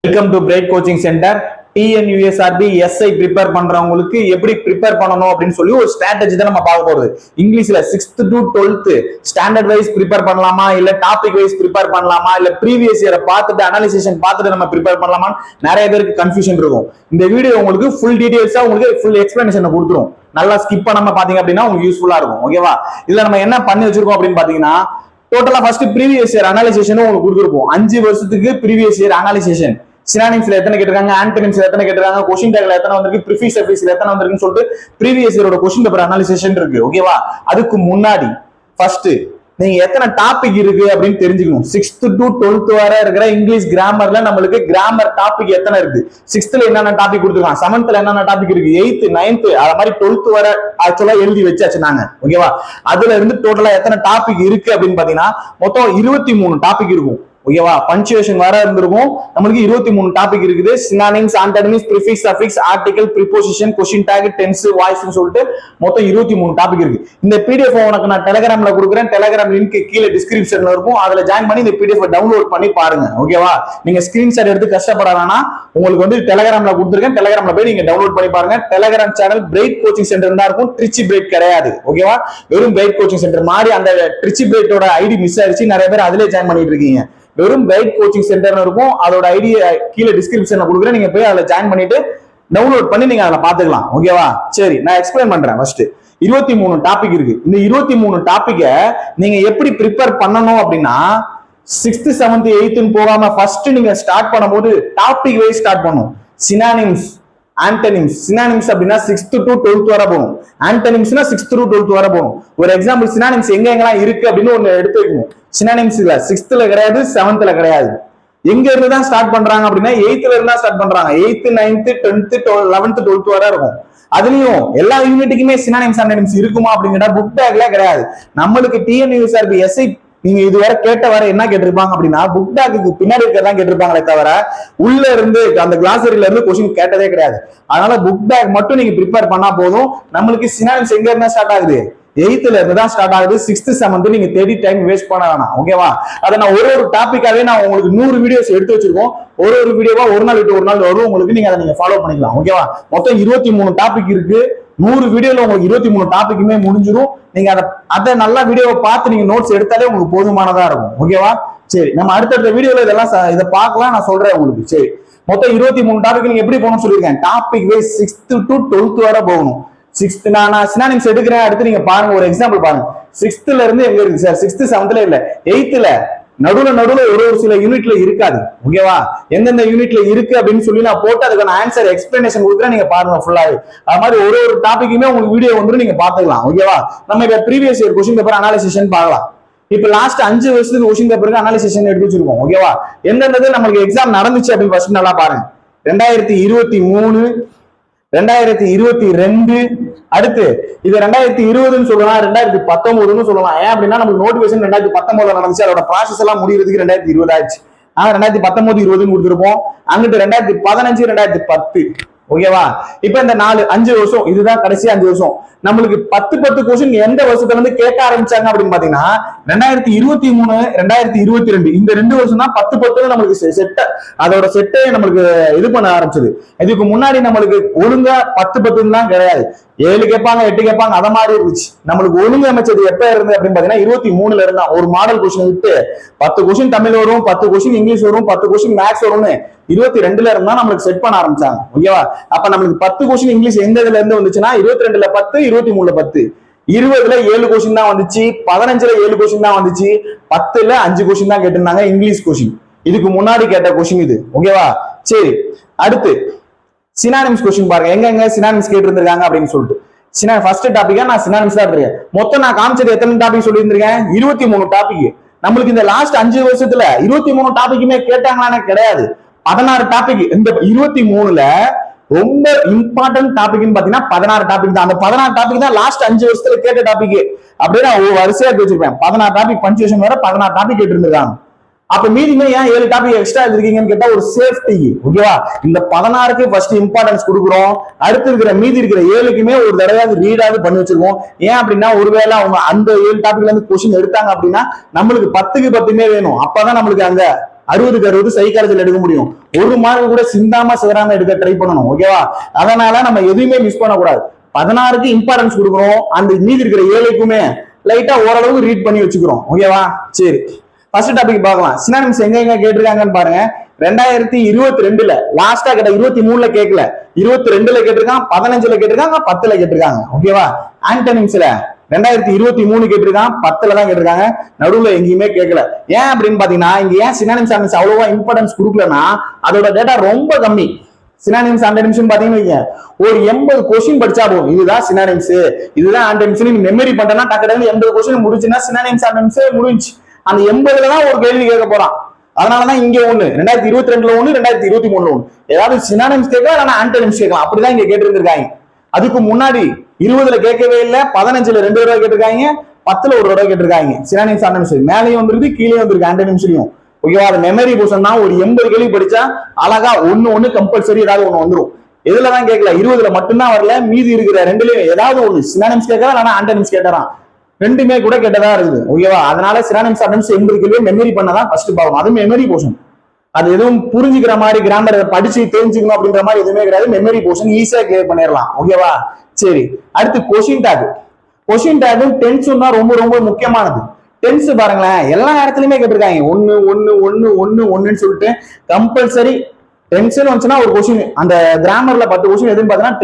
Welcome to bright coaching centre. TNUSRB SI prepare பண்றவங்களுக்கு எப்படி prepare பண்ணணும் அப்படின்னு சொல்லி ஒரு ஸ்ட்ராட்டஜி தான் நம்ம பார்க்க போறது. இங்கிலீஷ்ல 6th to 12th standard wise prepare பண்ணலாமா, இல்ல டாபிக் வைஸ் ப்ரிப்பேர் பண்ணலாமா, இல்ல ப்ரீவியஸ் இயரை பார்த்துட்டு அனாலிசிஷன் பார்த்துட்டு நம்ம ப்ரிப்பேர் பண்ணலாமா, நிறைய பேருக்கு கன்ஃபியூஷன் இருக்கும். இந்த வீடியோ உங்களுக்கு ஃபுல் டீடைல்ஸா உங்களுக்கு ஃபுல் எக்ஸ்பிளனேஷன் கொடுத்துரும். நல்லா ஸ்கிப் பண்ணாம பாத்தீங்க அப்படின்னா உங்களுக்கு யூஸ்ஃபுல்லா இருக்கும். ஓகேவா? இதுல நம்ம என்ன பண்ணி வச்சிருக்கோம் அப்படின்னு பாத்தீங்கன்னா, டோட்டலா ஃபர்ஸ்ட் ப்ரீவியஸ் இயர் அனாலிசிஷன் உங்களுக்கு கொடுத்துருப்போம். 5 வருஷத்துக்கு ப்ரீவியஸ் இயர் அனாலிசிஷன், சினானிம்ஸ்ல எத்தனை கேட்டிருக்காங்க, ஆன்டனிம்ஸ்ல எத்தனை கேட்டிருக்காங்க, கொஸ்டின் டேக்ல எத்தனை வந்திருக்கு, ப்ரிஃபிக்ஸ் சஃபிக்ஸ்ல எத்தனை வந்திருக்குன்னு சொல்லிட்டு ப்ரீவியஸ் இயரோட கொஸ்டின் பேப்பர் அனாலிசிஷன் இருக்கு. ஓகேவா? அதுக்கு முன்னாடி ஃபர்ஸ்ட் நீங்க எத்தனை டாபிக் இருக்கு அப்படின்னு தெரிஞ்சுக்கணும். 6th to 12th வரை இருக்கிற இங்கிலீஷ் கிராமர்ல நம்மளுக்கு கிராமர் டாபிக் எத்தனை இருக்கு, 6th என்னென்ன டாபிக் கொடுத்துருக்காங்க, 7th என்னென்ன டாபிக் இருக்கு, 8th 9th அது மாதிரி 12th வரை ஆக்சுவலா எழுதி வச்சாச்சு நாங்க. ஓகேவா? அதுல இருந்து டோட்டலா எத்தனை டாபிக் இருக்கு அப்படின்னு பாத்தீங்கன்னா மொத்தம் 23 டாபிக் இருக்கும். ஓகேவா? பஞ்சுவேஷன் வர இருந்திருக்கும். நம்மளுக்கு 23 டாபிக் இருக்குது. Synonyms, antonyms, prefix, suffix, article, preposition, question tag, tense, வாய்ஸ்னு சொல்லிட்டு மொத்தம் 23 டாபிக் இருக்கு. இந்த பிடிஎஃப் உனக்கு நான் டெலிகிராம்ல கொடுக்குறேன். டெலிகிராம் லிங்க் கீழே டிஸ்கிரிப்ஷன்ல இருக்கும். அதுல ஜாயின் பண்ணி இந்த பிடிஎஃப் டவுன்லோட் பண்ணி பாருங்க. ஓகேவா? நீங்க ஸ்கிரீன்ஷாட் எடுத்து கஷ்டப்படாதா, உங்களுக்கு வந்து டெலிகிராம்ல கொடுத்துருக்கேன். டெலிகிராம்ல போய் நீங்க டவுன்லோட் பண்ணி பாருங்க. Telegram channel bright coaching centre தான் இருக்கும். ட்ரிச்சி பிரைட் கிடையாது. ஓகேவா? வெறும் பிரைட் கோச்சிங் சென்டர் மாதிரி அந்த ட்ரிச்சி பிரைட்டோட ஐடி மிஸ் ஆயிடுச்சு. நிறைய பேர் அதிலே ஜாயின் பண்ணிட்டு இருக்கீங்க. வெறும் பிரைட் கோச்சிங் சென்டர் இருக்கும். அதோட ஐடியா கீழே டிஸ்கிரிப்ஷன்ல கொடுக்குறேன். நீங்க போய் அதில் ஜாயின் பண்ணிட்டு டவுன்லோட் பண்ணி நீங்க அதில் பாத்துக்கலாம். ஓகேவா? சரி, நான் எக்ஸ்பிளைன் பண்றேன். ஃபர்ஸ்ட் 23 டாபிக் இருக்கு. இந்த 23 டாபிக்க நீங்க எப்படி ப்ரிப்பேர் பண்ணணும் அப்படின்னா, 6th 7th 8th போகாம ஃபர்ஸ்ட் நீங்க ஸ்டார்ட் பண்ணும்போது டாபிக் வைஸ் ஸ்டார்ட் பண்ணும். Synonyms, antonyms. சினானிம்ஸ் அப்படின்னா 6th to 12th வரை போகும். ஆன்டனிம்ஸ்னா 6th to 12th வரை போகும். ஒரு எக்ஸாம்பிள் சினானிம்ஸ் எங்க எங்கெல்லாம் இருக்கு அப்படின்னு ஒன்னு எடுத்து வைக்கணும். சினானிம்ஸ்ல 6th கிடையாது, 7th கிடையாது. எங்க இருந்து தான் ஸ்டார்ட் பண்றாங்க அப்படின்னா 8th இருந்து தான் ஸ்டார்ட் பண்றாங்க. 8th 9th 10th 11th 12th வரை இருக்கும். அதுலயும் எல்லா யூனிட்டுக்குமே சினானிம்ஸ் ஆன்டனிம்ஸ் இருக்குமா அப்படிங்கிற புக் பேக்ல கிடையாது. நம்மளுக்கு டிஎன்யூஎஸ்ஆர்பி எஸ்ஐ நீங்க இதுவரை கேட்ட வர என்ன கேட்டிருப்பாங்க அப்படின்னா, புக் பேக்கு பின்னாடி இருக்கிறதா கேட்டிருப்பாங்களே தவிர உள்ள இருந்து அந்த கிளாசரியில இருந்து கொஸ்டின் கேட்டதே கிடையாது. அதனால புக் பேக் மட்டும் நீங்க ப்ரிப்பேர் பண்ணா போதும். நம்மளுக்கு சினானிம்ஸ் எங்க இருந்தா ஸ்டார்ட் ஆகுது, 8th இருந்து தான் ஸ்டார்ட் ஆகுது. 6th 7th நீங்க தேடி டைம் வேஸ்ட் பண்ண வேணாம். ஓகேவா? அதை நான் ஒரு டாபிக்காவே நான் உங்களுக்கு 100 வீடியோஸ் எடுத்து வச்சிருக்கோம். ஒரு வீடியோவா ஒரு நாள் விட்டு ஒரு நாள் வரும் உங்களுக்கு. நீங்க அதை நீங்க ஃபாலோ பண்ணிக்கலாம். ஓகேவா? மொத்தம் 23 டாபிக் இருக்கு. 100 வீடியோல உங்களுக்கு 23 டாபிக்குமே முடிஞ்சிடும். நீங்க அதை நல்ல வீடியோவை பார்த்து நீங்க நோட்ஸ் எடுத்தாலே உங்களுக்கு போதுமானதா இருக்கும். ஓகேவா? சரி, நம்ம அடுத்தடுத்த வீடியோல இதெல்லாம் இதை பார்க்கலாம். நான் சொல்றேன் உங்களுக்கு. சரி, மொத்தம் 23 டாபிக் நீங்க எப்படி போகணும்னு சொல்லியிருக்கேன். Topic wise 6th to 12th வரை போகணும். 6th நான் சினானிம்ஸ் எடுக்கிறேன். அடுத்து நீங்க பாருங்க, ஒரு எக்ஸாம்பிள் பாருங்க. 6th இருந்து எங்க இருக்கு சார், 6th 7th இல்ல, 8th நடுவுல ஒரு சில யூனிட்ல இருக்காது. ஓகேவா? எந்தெந்த யூனிட்ல இருக்கு அப்படின்னு சொல்லி நான் போட்டு அதுக்கான ஆன்சர் எக்ஸ்பிளனேஷன் கொடுக்குறேன். நீங்க பாருங்க ஃபுல்லாவே. அது மாதிரி ஒரு டாபிக்குமே உங்களுக்கு வீடியோ வந்து நீங்க பாத்துக்கலாம். ஓகேவா? நம்ம இப்ப ப்ரீவியஸ் இயர் கொஸ்டின் பேப்பர் அனாலிசிஷன் பார்க்கலாம். இப்ப லாஸ்ட் 5 வருஷத்துக்கு கொஸ்டின் பேப்பருக்கு அனாலிசிஷன் எடுத்து வச்சிருக்கோம். ஓகேவா? எந்தெந்த நம்மளுக்கு எக்ஸாம் நடந்துச்சு அப்படின்னு ஃபர்ஸ்ட் நல்லா பாருங்க. 2023, 2022, அடுத்து இது 2020 சொல்லலாம், 2019 சொல்லலாம். ஏன் அப்படின்னா நமக்கு நோட்டிபிகேஷன் 2019 நடந்துச்சு. அதோட ப்ராசஸ் எல்லாம் முடியறதுக்கு 2020 ஆச்சு. 2019 20 கொடுத்துருப்போம். அங்கிட்டு 2015 2010. ஓகேவா? இப்ப இந்த 5 வருஷம் இதுதான் கடைசி 5 வருஷம். நம்மளுக்கு 10 கொஸ்டின் எந்த வருஷத்துல இருந்து கேட்க ஆரம்பிச்சாங்க அப்படின்னு பாத்தீங்கன்னா 2023 2022 இந்த 2 வருஷம் தான் 10 நம்மளுக்கு செட், அதோட செட்டே நம்மளுக்கு இது பண்ண ஆரம்பிச்சது. இதுக்கு முன்னாடி நம்மளுக்கு ஒழுங்கா 10 தான் கிடையாது. 7 கேட்பாங்க, 8 கேட்பாங்க, அத மாதிரி இருந்துச்சு. நம்மளுக்கு ஒழுங்கு அமைச்சது எப்ப இருந்து அப்படின்னு பாத்தீங்கன்னா 23 இருந்தா ஒரு மாடல் கொஸ்டின் விட்டு 10 கொஸ்டின் தமிழ் வரும், 10 கொஸ்டின் இங்கிலீஷ் வரும், 10 கொஸ்டின் மேக்ஸ் வரும்னு 22 இருந்தா நம்மளுக்கு செட் பண்ண ஆரம்பிச்சாங்க. ஓகேவா? அப்ப நம்மளுக்கு 10 கொஸ்டின் இங்கிலீஷ் எந்த இதுல இருந்து வந்துச்சுன்னா 22 10, 23 10, 20 7 கொஸ்டின் தான் வந்துச்சு, 15 7 கொஸ்டின் தான் வந்துச்சு, 10 5 கொஸ்டின் தான் கேட்டிருந்தாங்க இங்கிலீஷ் கொஸ்டின். இதுக்கு முன்னாடி கேட்ட கொஸ்டின் இது. ஓகேவா? சரி, அடுத்து சினானிம்ஸ் கொஸ்டின் பாருங்க. எங்க சினானிம்ஸ் கேட்டு இருந்திருக்காங்க அப்படின்னு சொல்லிட்டு ஃபர்ஸ்ட் டாபிக்கா நான் சினானிம்ஸ் தான் இருக்கேன். மொத்தம் நான் காமிச்சது எத்தனை டாபிக் சொல்லி இருந்திருக்கேன், 23 டாபிக். நம்மளுக்கு இந்த லாஸ்ட் 5 வருஷத்துல 23 டாபிக்குமே கேட்டாங்களான்னு கிடையாது. 16 டாபிக். இந்த 23ல ரொம்ப இம்பார்ட்டன்ட் டாபிக்னு பாத்தீங்கன்னா 16 டாபிக் தான். அந்த 16 டாபிக் தான் லாஸ்ட் 5 வருஷத்துல கேட்ட டாபிக். அப்படியே நான் வரிசையா வச்சிருப்பேன். 16 டாபிக் பஞ்சுவேஷன் வர 16 டாபிக் கேட்டு இருந்திருக்காங்க. அப்ப மீதியுமே ஏன் 7 டாபிக் எக்ஸ்ட்ரா இருக்கீங்கன்னு கேட்டா ஒரு சேஃப்டி. ஓகேவா? இந்த 16க்கு ஃபர்ஸ்ட் இம்பார்ட்டன்ஸ் கொடுக்குறோம். அடுத்து இருக்கிற மீதி இருக்கிற 7க்குமே ஒரு தடவையாவது ரீடாவது பண்ணி வச்சிருக்கோம். ஏன் அப்படின்னா ஒருவேளை அவங்க அந்த 7 டாபிக்ல இருந்து கொஸ்டின் எடுத்தாங்க அப்படின்னா நம்மளுக்கு 10க்கு 10மே வேணும். அப்பதான் நம்மளுக்கு அங்க 60க்கு 60 சைக்காலஜில எடுக்க முடியும். ஒரு மார்க் கூட சிந்தாம சிதறாம எடுக்க ட்ரை பண்ணணும். ஓகேவா? அதனால நம்ம எதுவுமே மிஸ் பண்ணக்கூடாது. 16க்கு இம்பார்ட்டன்ஸ் கொடுக்கணும். அந்த மீதி இருக்கிற 7க்குமே லைட்டா ஓரளவுக்கு ரீட் பண்ணி வச்சுக்கிறோம். ஓகேவா? சரி, ஃபர்ஸ்ட் டாபிக் பார்க்கலாம். சினானிம்ஸ் எங்க எங்க கேட்டிருக்காங்கன்னு பாருங்க. 2022ல லாஸ்டா கேட்ட 23ல கேட்கல, 22ல கேட்டிருக்கான், 15ல கேட்டிருக்காங்க, 10ல கேட்டிருக்காங்க. ஓகேவா? ஆன்டனிம்ஸ்ல 2023 கேட்டிருக்கான், 10ல தான் கேட்டிருக்காங்க, நடுவுல எங்கேயுமே கேட்கல. ஏன் அப்படின்னு பாத்தீங்கன்னா, இங்க ஏன் சினானிம்ஸ் ஆன்டனிம்ஸ் அவ்வளவா இம்பார்ட்டன்ஸ் கொடுக்கலன்னா அதோட டேட்டா ரொம்ப கம்மி. சினானிம்ஸ் ஆன்டனிம்ஸ் பாத்தீங்கன்னா ஒரு 80 கொஸ்டின் படிச்சா போதும். இதுதான் சினானிம்ஸ், இதுதான் ஆன்டனிம்ஸ் நீங்க மெமரி பண்றேன்னா டக்கு 80 கொஸ்டின் முடிஞ்சுன்னா சினானிம்ஸ் ஆன்டனிம்ஸ் முடிஞ்சு. அந்த 80ல தான் ஒரு கேள்வி கேட்க போறான். அதனாலதான் இங்க ஒண்ணு 2022ல ஒண்ணு 2023ல ஒண்ணு ஏதாவது சினானிம்ஸ் கேட்கலாம், இல்லைன்னா ஆன்டனிம்ஸ் கேட்கலாம். அப்படிதான் இங்க கேட்டிருந்திருக்காங்க. அதுக்கு முன்னாடி 20ல கேட்கவே இல்லை, 15ல 2 தடவை கேட்டிருக்காங்க, 10ல ஒரு தடவை கேட்டிருக்காங்க. சினானிம்ஸ் ஆன்டனிம்ஸ் மேலேயும் வந்துருக்கு, கீழே வந்துருக்கு ஆன்டனிம்ஸ்லயும். ஓகேவா? அது மெமரி போர்ஷன் தான். ஒரு 80 கேள்வி படிச்சா அழகா ஒண்ணு கம்பல்சரி ஏதாவது ஒண்ணு வந்துடும். எதுலதான் கேட்கல, 20ல மட்டும்தான் வரல, மீதி இருக்கிற 2லயும் ஏதாவது ஒண்ணு சினானிம்ஸ் கேட்கலாம், இல்லைன்னா ஆன்டனிம்ஸ் கேட்டறான். ரெண்டுமே கூட கேட்டதா இருக்குது. ஓகேவா? அதனால சினானிம்ஸ் ஆன்டனிம்ஸ் 80 கேள்வி மெமரி பண்ணதான் ஃபர்ஸ்ட் பார்க்கணும். அது மெமரி போர்ஷன். அது எதுவும் புரிஞ்சுக்கிற மாதிரி கிராமர் படிச்சு தெரிஞ்சுக்கணும் அப்படின்ற மாதிரி எதுவுமே கிடையாது. மெமரி போர்ஷன் ஈஸியா கிளியர் பண்ணிடலாம். ஓகேவா? சரி, அடுத்து கொஸ்டின் டேக். கொஸ்டின் டேக்கும் டென்ஸும் தான் ரொம்ப ரொம்ப முக்கியமானது. டென்ஸ் பாருங்களேன், எல்லா இடத்துலயுமே கேட்டிருக்காங்க. ஒன்னு சொல்லிட்டு கம்பல்சரி டென்ஸ்னு வந்துச்சுன்னா ஒரு கொஸ்டின். அந்த கிராமர்ல 10 கொஸ்டின் எதுன்னு பாத்தீங்கன்னா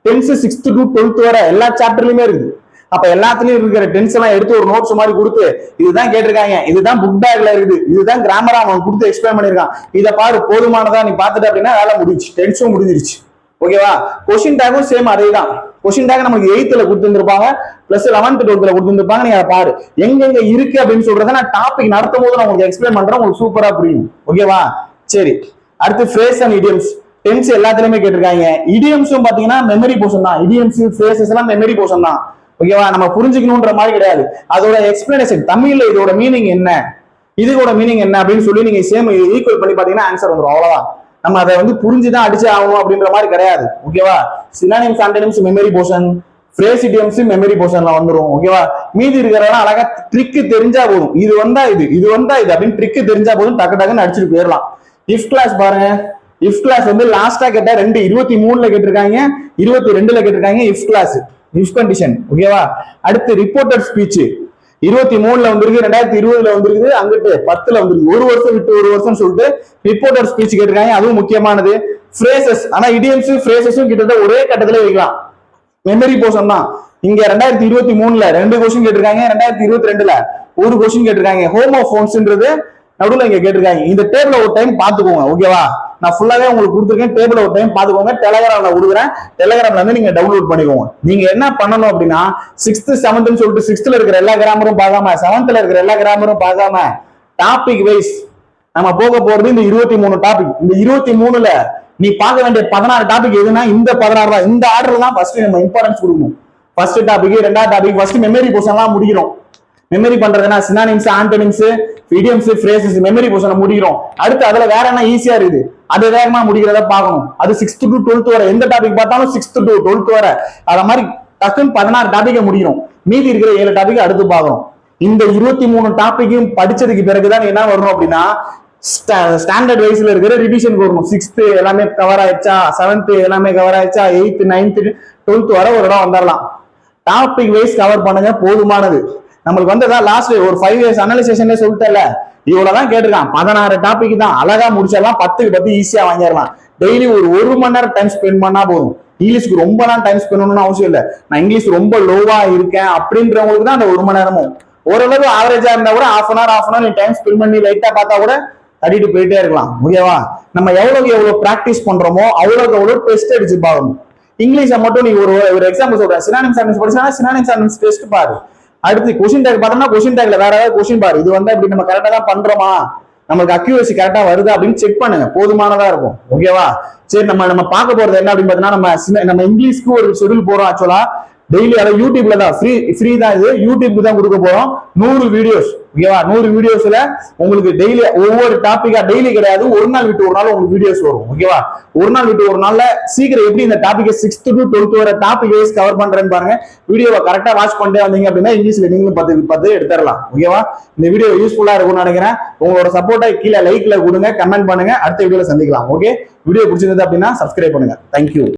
டென்ஸ் 6th to 12th வரை எல்லா சாப்டர்லயுமே இருக்குது. அப்ப எல்லாத்துலயும் இருக்கிற டென்ஸ் எல்லாம் எடுத்து ஒரு நோட்ஸ் மாதிரி கொடுத்து இதுதான் கேட்டிருக்காங்க, இதுதான் புக் பேக்ல இருக்குது, இதுதான் கிராமரா அவன் கொடுத்து எக்ஸ்பிளைன் பண்ணிருக்கான், இதை பாரு போதுமானதா நீ பாத்துட்ட அப்படின்னா வேலை முடிஞ்சு, டென்ஸும் முடிஞ்சிருச்சு. ஓகேவா? கொஸ்டின் டேக்கும் சேம் அதே தான். கொஸ்டின் டேக் நமக்கு 8th கொடுத்துருப்பாங்க, பிளஸ் 11th 12th கொடுத்துருப்பாங்க. நீங்க அதை பாரு எங்க இருக்கு அப்படின்னு சொல்றத நான் டாபிக் நடத்தும் போது நான் உங்களுக்கு எக்ஸ்பிளைன் பண்றேன், உங்களுக்கு சூப்பரா புரியும். ஓகேவா? சரி, அடுத்து ஃப்ரேஸ் அண்ட் இடியம்ஸ். டென்ஸ் எல்லாத்துலயுமே கேட்டிருக்காங்க. இடியம்ஸும் பாத்தீங்கன்னா மெமரி போர்ஷன் தான். இடியம்ஸ் ஃப்ரேசஸ் எல்லாம் மெமரி போர்ஷன் தான். ஓகேவா? நம்ம புரிஞ்சுக்கணும்ன்ற மாதிரி கிடையாது. அதோட எக்ஸ்பிளனேஷன் தமிழ்ல இதோட மீனிங் என்ன, இதோட மீனிங் என்ன அப்படின்னு சொல்லி நீங்க சேம் ஈக்குவல் பண்ணி பாத்தீங்கன்னா ஆன்சர் வந்துடும். அவ்வளவுதான். நம்ம அதை புரிஞ்சுதான் அடிச்சு ஆகணும் அப்படின்ற மாதிரி கிடையாது. ஓகேவா? Synonyms antonyms memory portion, phrase idioms memory போர்ஷன்ல வந்துடும். ஓகேவா? மீதி இருக்கிறதெல்லாம் அழகா ட்ரிக்கு தெரிஞ்சா போதும். இது வந்தா இது அப்படின்னு ட்ரிக்கு தெரிஞ்சா போதும், டக்குன்னு அடிச்சுட்டு போயிடலாம். இஃப் கிளாஸ் பாருங்க. இஃப் கிளாஸ் லாஸ்டா கேட்டா 23ல கேட்டிருக்காங்க, 22ல கேட்டிருக்காங்க. If class, if condition. ஓகேவா? அடுத்து ரிப்போர்ட்டட் ஸ்பீச் 23ல வந்திருக்கு, 2020ல வந்திருக்கு, அங்கிட்டு 10ல வந்திருக்கு. ஒரு வருஷம் விட்டு ஒரு வருஷம் சொல்லிட்டு ரிப்போர்ட்டட் ஸ்பீச் கேட்டிருக்காங்க. அதுவும் முக்கியமானது. ஃப்ரேசஸ், ஆனா இடியம்ஸ் ஃப்ரேசஸும் கிட்டத்தட்ட ஒரே கட்டத்துல வைக்கலாம். மெமரி போர்ஷன் தான். இங்க 2023ல 2 கொஸ்டின் கேட்டிருக்காங்க, 2022ல ஒரு கொஸ்டின் கேட்டிருக்காங்க. ஹோமோஃபோன்ஸ்ன்றது நடுவுல இங்க கேட்டிருக்காங்க. இந்த டேபிள ஒரு டைம் பாத்துக்கோங்க. ஓகேவா? நான் ஃபுல்லாவே உங்களுக்கு கொடுத்துருக்கேன். டேபிள ஒரு டைம் பாத்துக்கோங்க. டெலகிராம்ல கொடுக்குறேன், டெலகிராம்ல நீங்க டவுன்லோட் பண்ணிக்கோங்க. நீங்க என்ன பண்ணணும் அப்படின்னா 6th 7th சொல்லிட்டு 6th இருக்கிற எல்லா கிராமரும் பார்க்காம 7th இருக்கிற எல்லா கிராமரும் பார்க்காம டாபிக் வைஸ் நம்ம போக போறது இந்த 23 டாபிக். இந்த 23ல நீ பார்க்க வேண்டிய 16 டாபிக் எதுனா இந்த 16 தான். இந்த ஆர்டர் தான் ஃபர்ஸ்ட் நம்ம இம்பார்ட்டன்ஸ் கொடுக்கணும். ஃபர்ஸ்ட் டாபிக், 2வது டாபிக், ஃபர்ஸ்ட் மெமரி போர்ஷன் எல்லாம் முடிக்கிறோம். மெமரி பண்றதுன்னா synonyms, antonyms, idioms, phrases memory போர்ஷனை முடிக்கிறோம். அடுத்து அதுல வேற என்ன ஈஸியா இருக்குது அது வேகமா முடிக்கிறத பார்க்கணும். அது 6th to 12th வரை எந்த டாபிக் பார்த்தாலும் 6th to 12th வரை அத மாதிரி டக்குன்னு 16 டாபிக்கை முடிக்கிறோம். மீதி இருக்கிற 7 டாபிக் அடுத்து பார்க்கணும். இந்த 23 டாபிக்கும் படிச்சதுக்கு பிறகுதான் என்ன வரணும் அப்படின்னா ஸ்டாண்டர்ட் வைஸ்ல இருக்கிற ரிவிஷன் வரணும். 6th எல்லாமே கவர் ஆயிடுச்சா, 7th எல்லாமே கவர் ஆயிடுச்சா, 8th 9th 12th வரை ஒரு இடம் வந்துடலாம். டாபிக் வைஸ் கவர் பண்ணுங்க, போதுமானது. நம்மளுக்கு வந்ததான் லாஸ்ட் ஒரு 5 years அனலைசேஷன்ல சொல்லிட்டல, இவ்வளவுதான் கேட்டிருக்கான். 16 டாபிக் தான், அழகா முடிச்சிடலாம். 10க்கு 10 ஈஸியா வாங்கிடலாம். டெய்லி ஒரு 1 மணி நேரம் டைம் ஸ்பெண்ட் பண்ணா போதும். இங்கிலீஷ்க்கு ரொம்ப நாள் டைம் ஸ்பெண்ட் பண்ணணும்னு அவசியம் இல்லை. நான் இங்கிலீஷ் ரொம்ப லோவா இருக்கேன் அப்படின்றவங்களுக்கு தான் அந்த 1 மணி நேரமும், ஓரளவு ஆவரேஜா இருந்தா கூட half an hour நீ டைம் ஸ்பெண்ட் பண்ணி லைட்டா பார்த்தா கூட தட்டிட்டு போயிட்டே இருக்கலாம். ஓகேவா? நம்ம எவ்வளவு பிராக்டிஸ் பண்றோமோ அவ்வளவு டெஸ்ட் அடிச்சு பார்க்கணும். இங்கிலீஷை மட்டும் நீ ஒரு எக்ஸாம்பிள் சொல்றேன். சினானிம்ஸ் ஆன்டனிம்ஸ் படிச்சா சினானிம்ஸ் ஆன்டனிம்ஸ் டெஸ்ட் பாரு. அடுத்து கொஸ்டின் டேக் பார்த்தோம்னா கொஸ்டின் டேக்ல வேற ஏதாவது கொஸ்டின் பாரு. இது இப்படி நம்ம கரெக்டா தான் பண்றோமா, நமக்கு அக்யூரசி கரெக்டா வருது அப்படின்னு செக் பண்ணுங்க, போதுமானதா இருக்கும். ஓகேவா? சரி, நம்ம பார்க்க போறது என்ன அப்படின்னு பாத்தீங்கன்னா நம்ம இங்கிலீஷ்க்கு ஒரு ஷெட்யூல் போறோம். ஆக்சுவலா டெய்லி அதாவது யூடியூப்ல தான் ஃப்ரீ தான், இது யூடியூப்க்கு தான் கொடுக்க போறோம். 100 வீடியோஸ், ஓகேவா? 100 வீடியோஸ்ல உங்களுக்கு டெய்லி ஒவ்வொரு டாபிக்கா, டெய்லி கிடையாது, ஒரு நாள் விட்டு ஒரு நாள் உங்களுக்கு வீடியோஸ் வரும், ஓகேவா? ஒரு நாள் விட்டு ஒரு நாள்ல சீக்கிரம் எப்படி இந்த டாபிக் 6th to 12th வர டாபிக் வைஸ் கவர் பண்றேன்னு பாருங்க. வீடியோவை கரெக்டா வாட்ச் பண்ணிட்டே வந்தீங்க அப்படின்னா இங்கிலீஷ்ல நீங்களும் 10 எடுத்துடலாம், ஓகேவா? இந்த வீடியோ யூஸ்ஃபுல்லா இருக்கும்னு நினைக்கிறேன். உங்களோட சப்போர்ட்டை கீழே லைக்ல கொடுங்க, கமெண்ட் பண்ணுங்க. அடுத்த வீடியோல சந்திக்கலாம். ஓகே, வீடியோ பிடிச்சிருந்தது அப்படின்னா சப்ஸ்கிரைப் பண்ணுங்க. தேங்க்யூ.